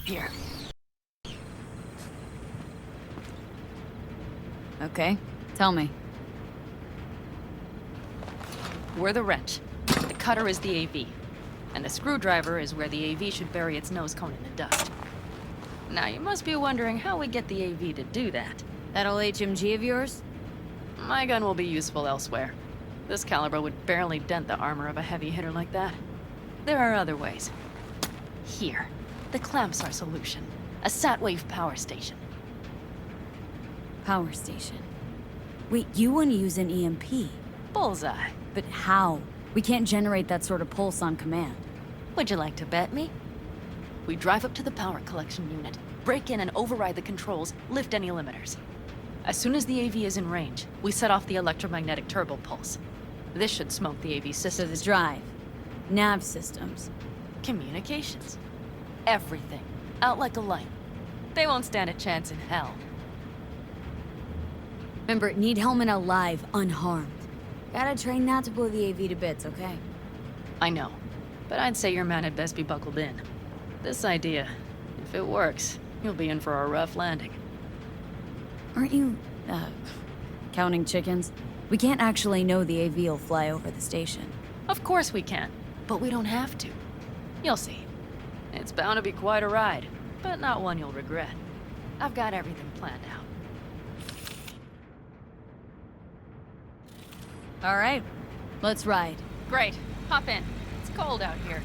Here. Okay, tell me. We're the wrench. The cutter is the AV. And the screwdriver is where the AV should bury its nose cone in the dust. Now, you must be wondering how we get the AV to do that. That old HMG of yours? My gun will be useful elsewhere. This caliber would barely dent the armor of a heavy hitter like that. There are other ways. Here. The clamps are solution. A Satwave power station. Power station. Wait, you want to use an EMP? Bullseye. But how? We can't generate that sort of pulse on command. Would you like to bet me? We drive up to the power collection unit, break in and override the controls, lift any limiters. As soon as the AV is in range, we set off the electromagnetic turbo pulse. This should smoke the AV So systems. the drive, nav systems. Communications. Everything. Out like a light. They won't stand a chance in hell. Remember, need helmet alive, unharmed. Gotta train not to blow the AV to bits, okay? I know. But I'd say your man had best be buckled in. This idea, if it works, you'll be in for a rough landing. Aren't you, counting chickens? We can't actually know the AV will fly over the station. Of course we can, but we don't have to. You'll see. It's bound to be quite a ride, but not one you'll regret. I've got everything planned out. All right, let's ride. Great. Hop in. It's cold out here.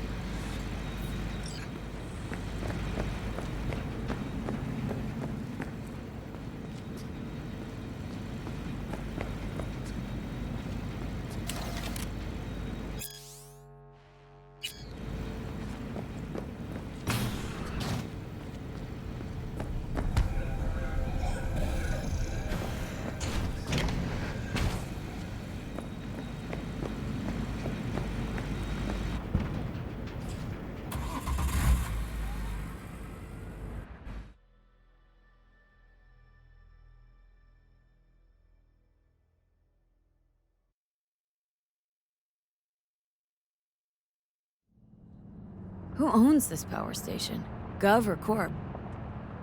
Who owns this power station? Gov or Corp?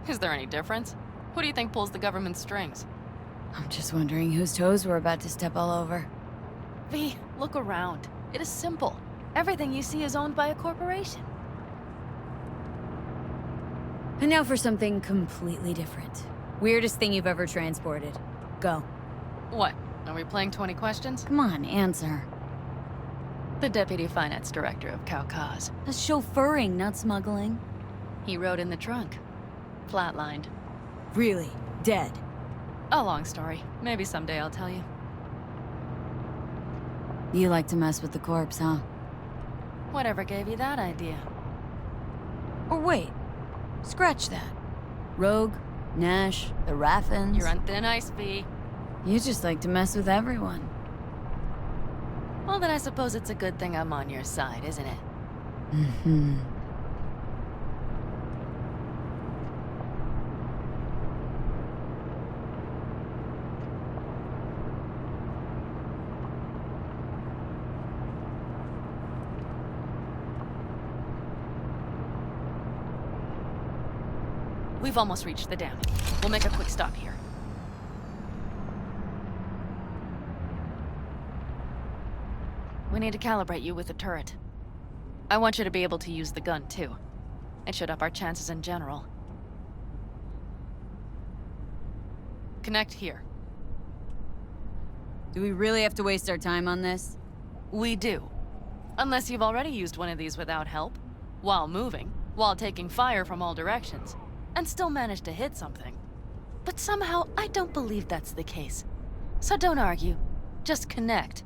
Is there any difference? Who do you think pulls the government's strings? I'm just wondering whose toes we're about to step all over. V, look around. It is simple. Everything you see is owned by a corporation. And now for something completely different. Weirdest thing you've ever transported. Go. What? Are we playing 20 questions? Come on, answer. The Deputy Finance Director of Kaukaz. That's chauffeuring, not smuggling. He rode in the trunk. Flatlined. Really? Dead? A long story. Maybe someday I'll tell you. You like to mess with the corpse, huh? Whatever gave you that idea? Or wait. Scratch that. Rogue, Nash, the Raffins. You're on thin ice, V. You just like to mess with everyone. Well, then I suppose it's a good thing I'm on your side, isn't it? Mm-hmm. We've almost reached the dam. We'll make a quick stop here. We need to calibrate you with the turret. I want you to be able to use the gun, too. It should up our chances in general. Connect here. Do we really have to waste our time on this? We do. Unless you've already used one of these without help, while moving, while taking fire from all directions, and still managed to hit something. But somehow, I don't believe that's the case. So don't argue. Just connect.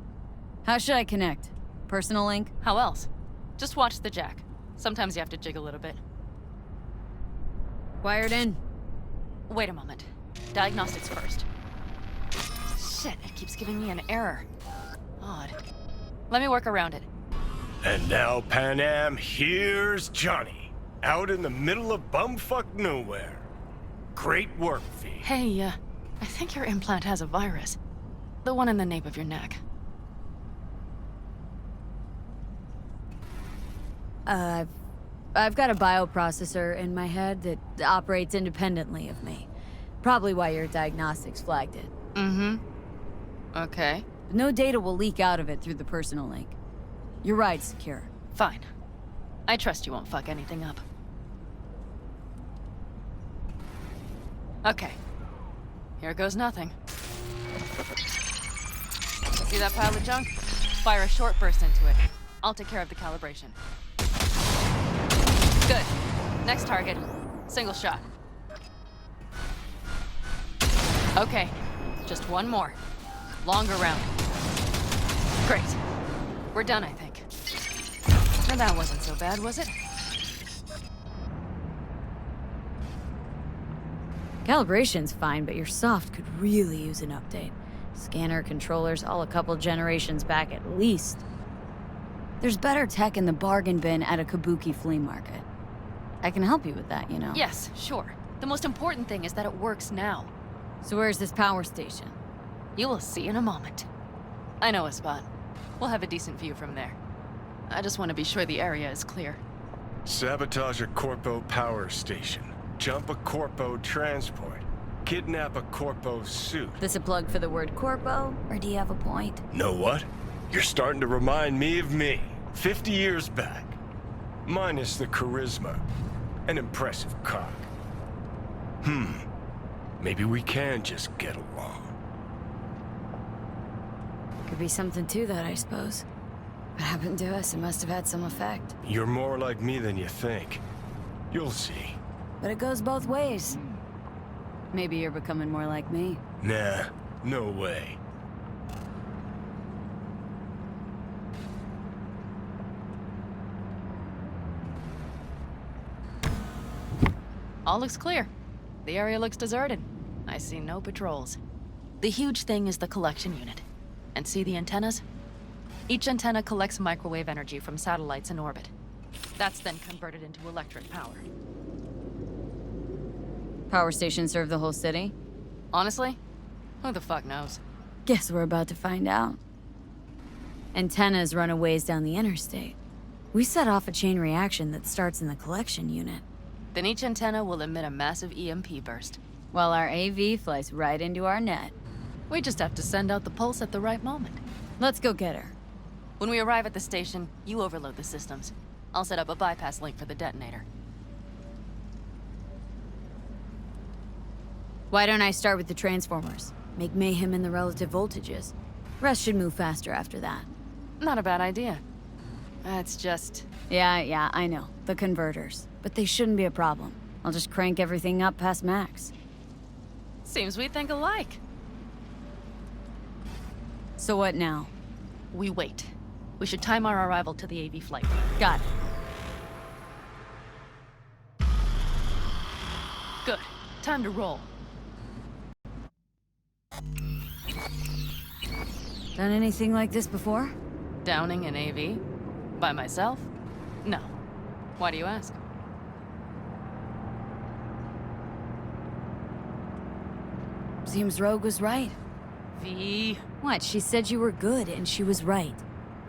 How should I connect? Personal link? How else? Just watch the jack. Sometimes you have to jig a little bit. Wired in. Wait a moment. Diagnostics first. Shit, it keeps giving me an error. Odd. Let me work around it. And now, Panam, here's Johnny. Out in the middle of bumfuck nowhere. Great work, V. Hey, I think your implant has a virus. The one in the nape of your neck. I've got a bioprocessor in my head that operates independently of me. Probably why your diagnostics flagged it. Mm-hmm. Okay. No data will leak out of it through the personal link. Your ride's secure. Fine. I trust you won't fuck anything up. Okay. Here goes nothing. See that pile of junk? Fire a short burst into it. I'll take care of the calibration. Good. Next target. Single shot. Okay. Just one more. Longer round. Great. We're done, I think. Well, that wasn't so bad, was it? Calibration's fine, but your soft could really use an update. Scanner, controllers, all a couple generations back at least. There's better tech in the bargain bin at a Kabuki flea market. I can help you with that, you know. Yes, sure. The most important thing is that it works now. So where's this power station? You will see in a moment. I know a spot. We'll have a decent view from there. I just want to be sure the area is clear. Sabotage a Corpo power station. Jump a Corpo transport. Kidnap a Corpo suit. This a plug for the word corpo, or do you have a point? Know what? You're starting to remind me of me, 50 years back. Minus the charisma. An impressive cock. Maybe we can just get along. Could be something to that, I suppose. What happened to us? It must have had some effect. You're more like me than you think. You'll see. But it goes both ways. Maybe you're becoming more like me. Nah, no way. All looks clear. The area looks deserted. I see no patrols. The huge thing is the collection unit. And see the antennas? Each antenna collects microwave energy from satellites in orbit. That's then converted into electric power. Power stations serve the whole city? Honestly, who the fuck knows? Guess we're about to find out. Antennas run a ways down the interstate. We set off a chain reaction that starts in the collection unit. Then each antenna will emit a massive EMP burst. While our AV flies right into our net. We just have to send out the pulse at the right moment. Let's go get her. When we arrive at the station, you overload the systems. I'll set up a bypass link for the detonator. Why don't I start with the transformers? Make mayhem in the relative voltages. Rest should move faster after that. Not a bad idea. It's just... Yeah, I know. The converters. But they shouldn't be a problem. I'll just crank everything up past max. Seems we think alike. So what now? We wait. We should time our arrival to the AV flight. Got it. Good. Time to roll. Done anything like this before? Downing an AV? By myself? No. Why do you ask? Seems Rogue was right. V. What? She said you were good, and she was right.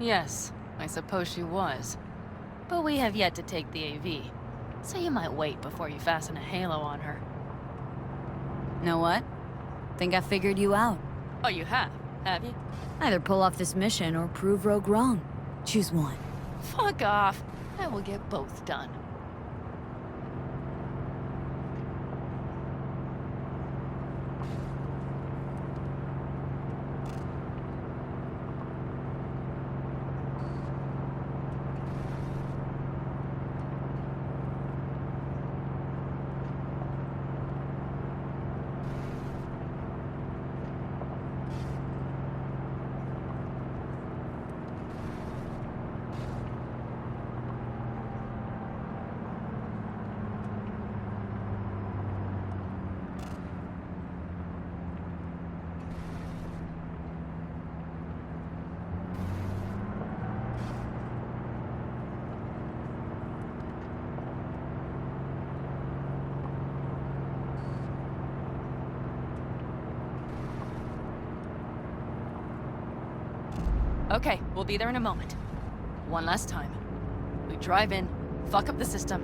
Yes, I suppose she was. But we have yet to take the AV, so you might wait before you fasten a halo on her. Know what? Think I figured you out. Oh, you have you? Either pull off this mission or prove Rogue wrong. Choose one. Fuck off. I will get both done. Okay, we'll be there in a moment. One last time. We drive in, fuck up the system,